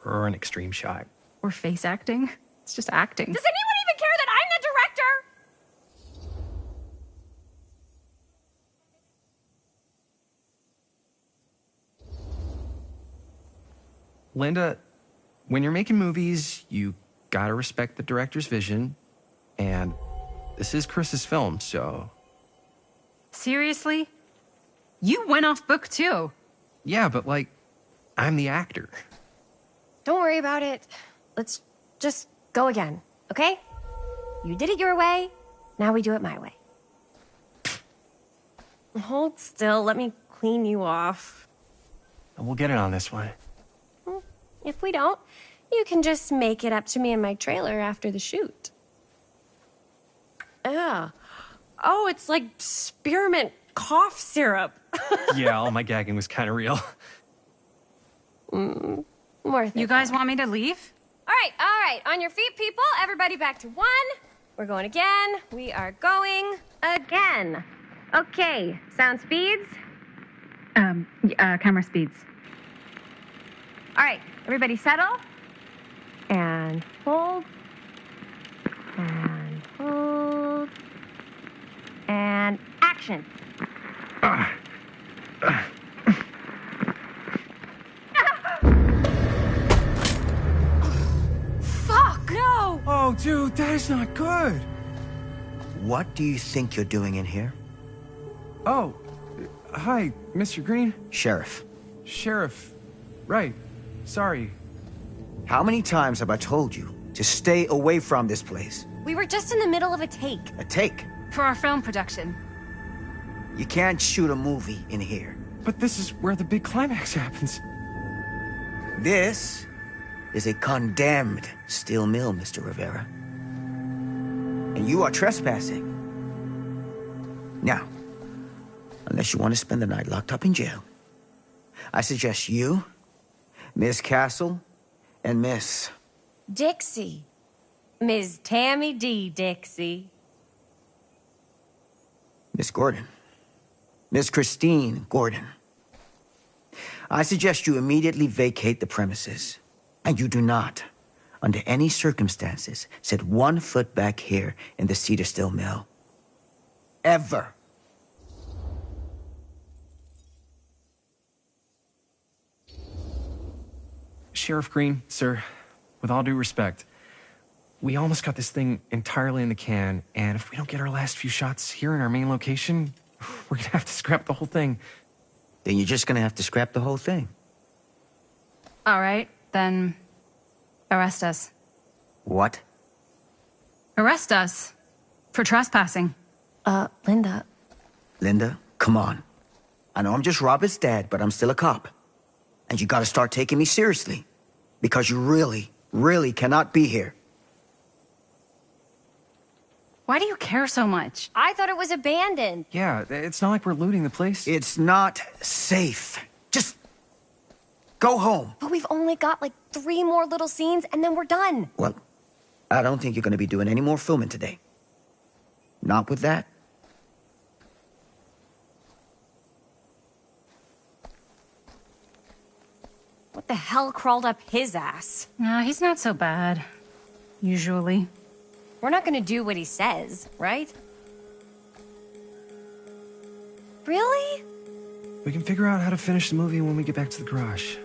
Or an extreme shot. Or face acting. It's just acting. Does anyone even care that I'm the director? Linda, when you're making movies, you gotta respect the director's vision. And this is Chris's film, so... Seriously? You went off book, too. Yeah, but, like, I'm the actor. Don't worry about it. Let's just go again, okay? You did it your way, now we do it my way. Hold still, let me clean you off. We'll get it on this one. If we don't, you can just make it up to me in my trailer after the shoot. Oh, it's like spearmint cough syrup. Yeah, all my gagging was kind of real. Worth it. You guys want me to leave? All right. On your feet, people. Everybody back to one. We're going again. We are going again. Okay, sound speeds. Camera speeds. All right, everybody settle. And hold. And hold. And action. Fuck! No! Oh, dude, that is not good. What do you think you're doing in here? Oh, hi, Mr. Green. Sheriff. Sheriff. Right. Sorry. How many times have I told you to stay away from this place? We were just in the middle of a take. A take? For our film production. You can't shoot a movie in here. But this is where the big climax happens. This is a condemned steel mill, Mr. Rivera. And you are trespassing. Now, unless you want to spend the night locked up in jail, I suggest you, Miss Castle, and Miss... Dixie. Ms. Tammy D. Dixie. Miss Gordon. Miss Christine Gordon. I suggest you immediately vacate the premises. And you do not, under any circumstances, set 1 foot back here in the Cedar Steel Mill. Ever. Sheriff Green, sir, with all due respect, we almost got this thing entirely in the can, and if we don't get our last few shots here in our main location, we're gonna have to scrap the whole thing. Then you're just gonna have to scrap the whole thing. All right, then arrest us. What? Arrest us for trespassing. Linda. Linda, come on. I know I'm just Robert's dad, but I'm still a cop. And you gotta start taking me seriously. Because you really, really cannot be here. Why do you care so much? I thought it was abandoned. Yeah, it's not like we're looting the place. It's not safe. Just go home. But we've only got like 3 more little scenes and then we're done. Well, I don't think you're gonna be doing any more filming today. Not with that. What the hell crawled up his ass? Nah, he's not so bad. Usually. We're not gonna do what he says, right? Really? We can figure out how to finish the movie when we get back to the garage.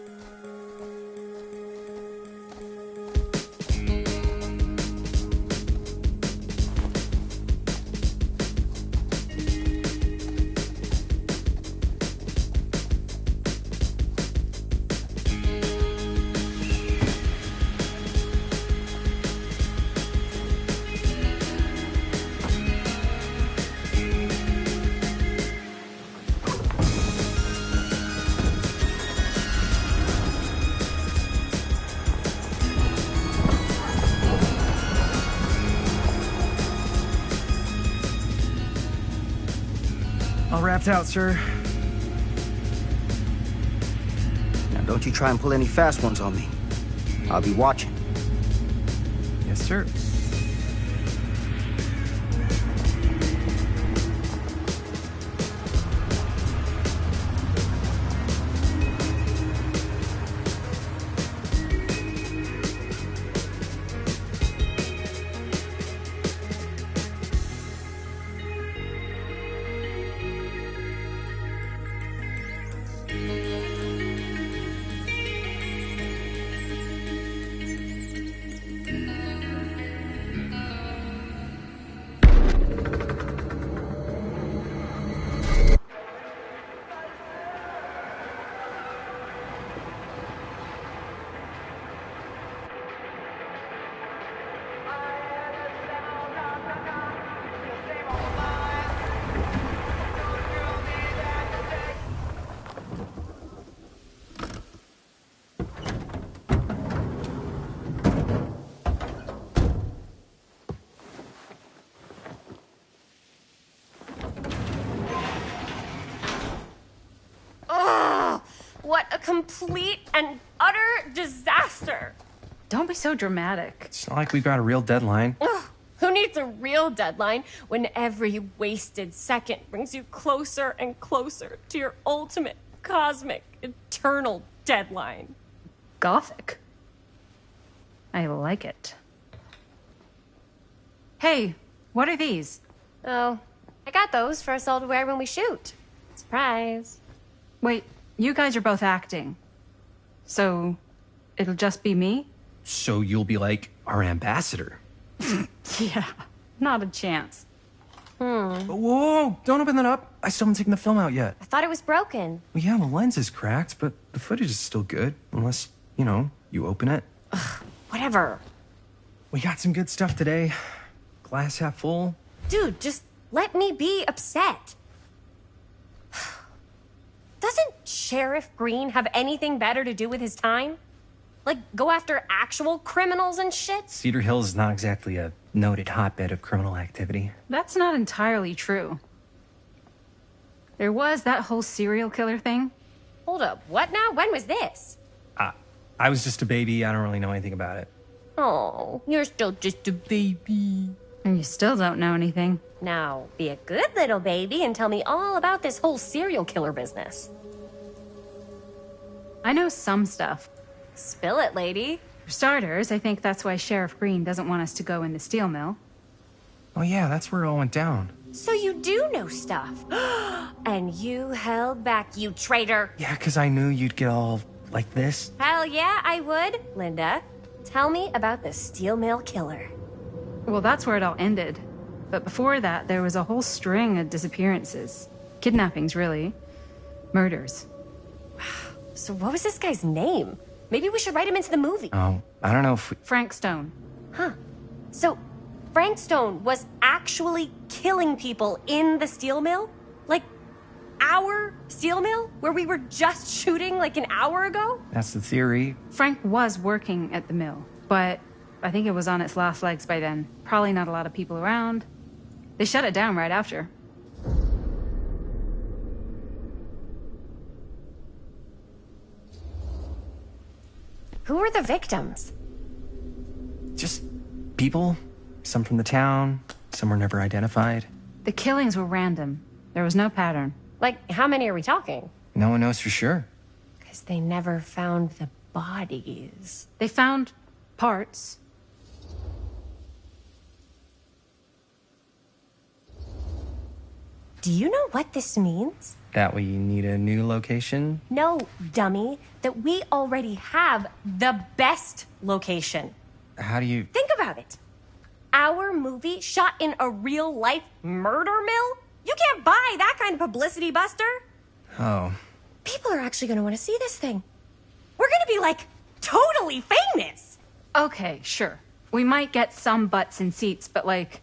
All wrapped out, sir. Now don't you try and pull any fast ones on me. I'll be watching. Yes, sir. What a complete and utter disaster. Don't be so dramatic. It's not like we've got a real deadline. Ugh, who needs a real deadline when every wasted second brings you closer and closer to your ultimate, cosmic, eternal deadline? Gothic. I like it. Hey, what are these? Oh, I got those for us all to wear when we shoot. Surprise. Wait, you guys are both acting. So, it'll just be me? So you'll be like our ambassador. Yeah, not a chance. Whoa, don't open that up. I still haven't taken the film out yet. I thought it was broken. Well, yeah, the lens is cracked, but the footage is still good. Unless, you open it. Whatever. We got some good stuff today. Glass half full. Dude, just let me be upset. Doesn't Sheriff Green have anything better to do with his time? Like, go after actual criminals and shit? Cedar Hills is not exactly a noted hotbed of criminal activity. That's not entirely true. There was that whole serial killer thing. Hold up, what now? When was this? I was just a baby. I don't really know anything about it. Oh, you're still just a baby. And you still don't know anything. Now, be a good little baby and tell me all about this whole serial killer business. I know some stuff. Spill it, lady. For starters, I think that's why Sheriff Green doesn't want us to go in the steel mill. Oh yeah, that's where it all went down. So you do know stuff. And you held back, you traitor. Yeah, because I knew you'd get all like this. Hell yeah, I would. Linda, tell me about the steel mill killer. Well, that's where it all ended. But before that, there was a whole string of disappearances. Kidnappings, really. Murders. So what was this guy's name? Maybe we should write him into the movie. Oh, I don't know if we... Frank Stone. Huh. So, Frank Stone was actually killing people in the steel mill? Like, our steel mill? Where we were just shooting like an hour ago? That's the theory. Frank was working at the mill, but I think it was on its last legs by then. Probably not a lot of people around. They shut it down right after. Who were the victims? Just people. Some from the town. Some were never identified. The killings were random. There was no pattern. Like, how many are we talking? No one knows for sure. Because they never found the bodies. They found parts. Do you know what this means? That we need a new location? No, dummy. That we already have the best location. How do you... Think about it. Our movie shot in a real-life murder mill? You can't buy that kind of publicity, Buster. Oh. People are actually going to want to see this thing. We're going to be, like, totally famous. Okay, sure. We might get some butts in seats, but, like,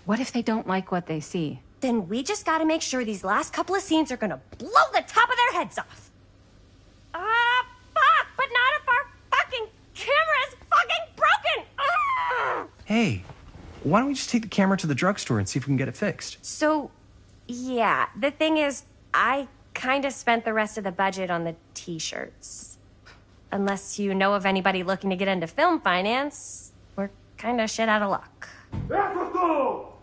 what if they don't like what they see? Then we just got to make sure these last couple of scenes are going to blow the top of their heads off. Fuck! But not if our fucking camera's fucking broken! Hey, why don't we just take the camera to the drugstore and see if we can get it fixed? So, yeah, the thing is, I kind of spent the rest of the budget on the t-shirts. Unless you know of anybody looking to get into film finance, we're kind of shit out of luck.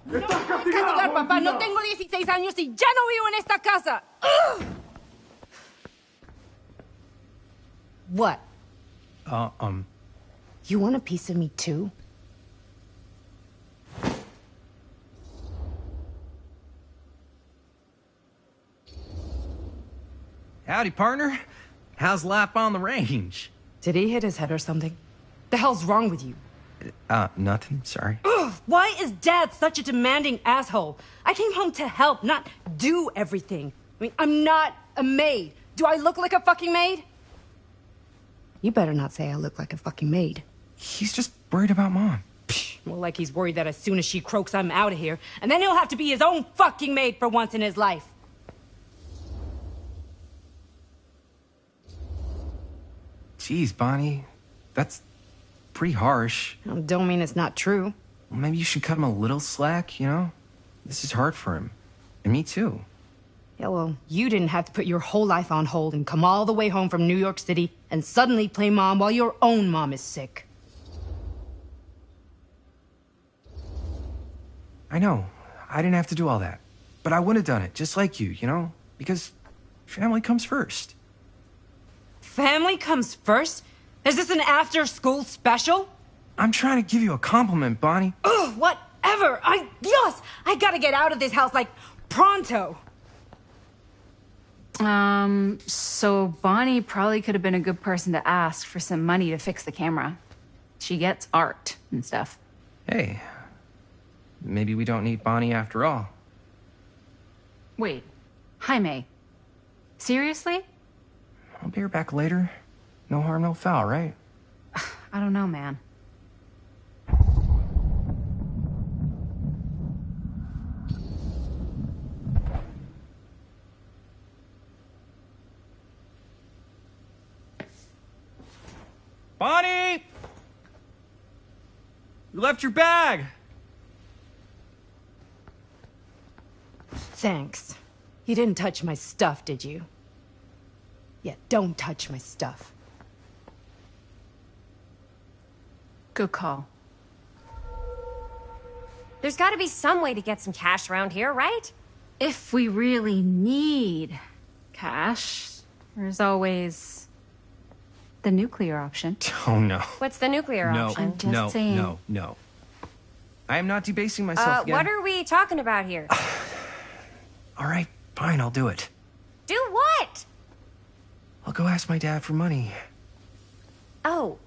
Castigar, papá. No tengo 16 años y ya no vivo en esta casa. What? You want a piece of me too? Howdy, partner. How's life on the range? Did he hit his head or something? The hell's wrong with you? Nothing. Sorry. Ugh, why is Dad such a demanding asshole? I came home to help, not do everything. I mean, I'm not a maid. Do I look like a fucking maid? You better not say I look like a fucking maid. He's just worried about Mom. Well, like he's worried that as soon as she croaks, I'm out of here. And then he'll have to be his own fucking maid for once in his life. Jeez, Bonnie. That's pretty harsh. Don't mean it's not true. Well, maybe you should cut him a little slack, you know? This is hard for him. And me too. Yeah, well, you didn't have to put your whole life on hold and come all the way home from New York City and suddenly play mom while your own mom is sick. I know. I didn't have to do all that. But I would have done it, just like you know? Because family comes first. Family comes first? Is this an after-school special? I'm trying to give you a compliment, Bonnie. Ugh, ever. Dios, I gotta get out of this house, like, pronto. So Bonnie probably could have been a good person to ask for some money to fix the camera. She gets art and stuff. Hey, maybe we don't need Bonnie after all. Wait, Jaime, seriously? I'll be her back later. No harm, no foul, right? I don't know, man. Bonnie! You left your bag! Thanks. You didn't touch my stuff, did you? Yeah, don't touch my stuff. Good call. There's gotta be some way to get some cash around here, right? If we really need cash, there's always the nuclear option. Oh, no. What's the nuclear option? I'm just saying. No. I am not debasing myself again. What are we talking about here? All right, fine, I'll do it. Do what? I'll go ask my dad for money. Oh.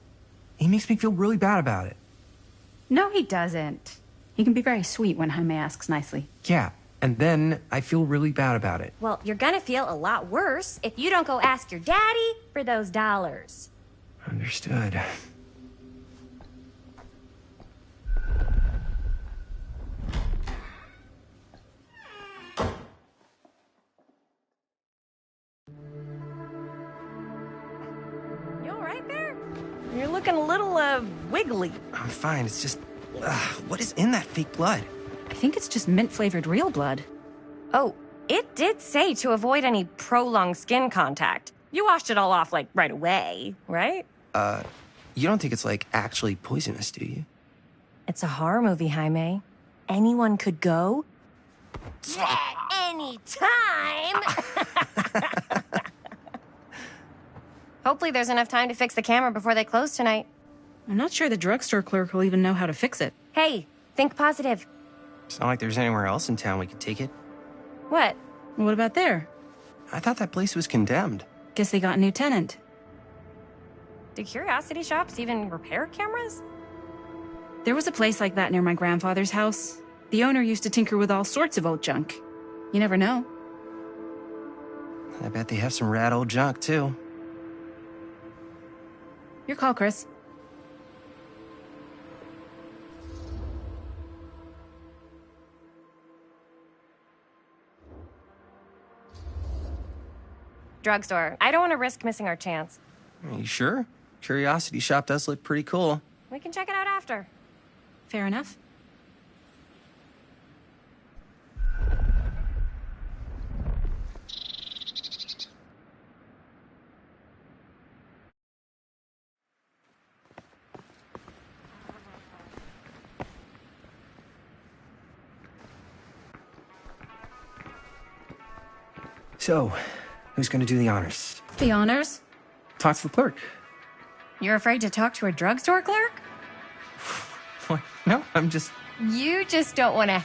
He makes me feel really bad about it. No, he doesn't. He can be very sweet when Jaime asks nicely. Yeah, and then I feel really bad about it. Well, you're gonna feel a lot worse if you don't go ask your daddy for those dollars. Understood. You all right there? You're looking a little, wiggly. I'm fine, it's just... what is in that fake blood? I think it's just mint-flavored real blood. Oh, it did say to avoid any prolonged skin contact. You washed it all off, like, right away, right? You don't think it's, like, actually poisonous, do you? It's a horror movie, Jaime. Anyone could go. At any time! Hopefully there's enough time to fix the camera before they close tonight. I'm not sure the drugstore clerk will even know how to fix it. Hey, think positive. It's not like there's anywhere else in town we could take it. What? What about there? I thought that place was condemned. Guess they got a new tenant. Do curiosity shops even repair cameras? There was a place like that near my grandfather's house. The owner used to tinker with all sorts of old junk. You never know. I bet they have some rad old junk, too. Your call, Chris. Drugstore. I don't want to risk missing our chance. Are you sure? Curiosity shop does look pretty cool. We can check it out after. Fair enough. So, who's gonna do the honors? The honors? Talk to the clerk. You're afraid to talk to a drugstore clerk? What? No, I'm just... You just don't want to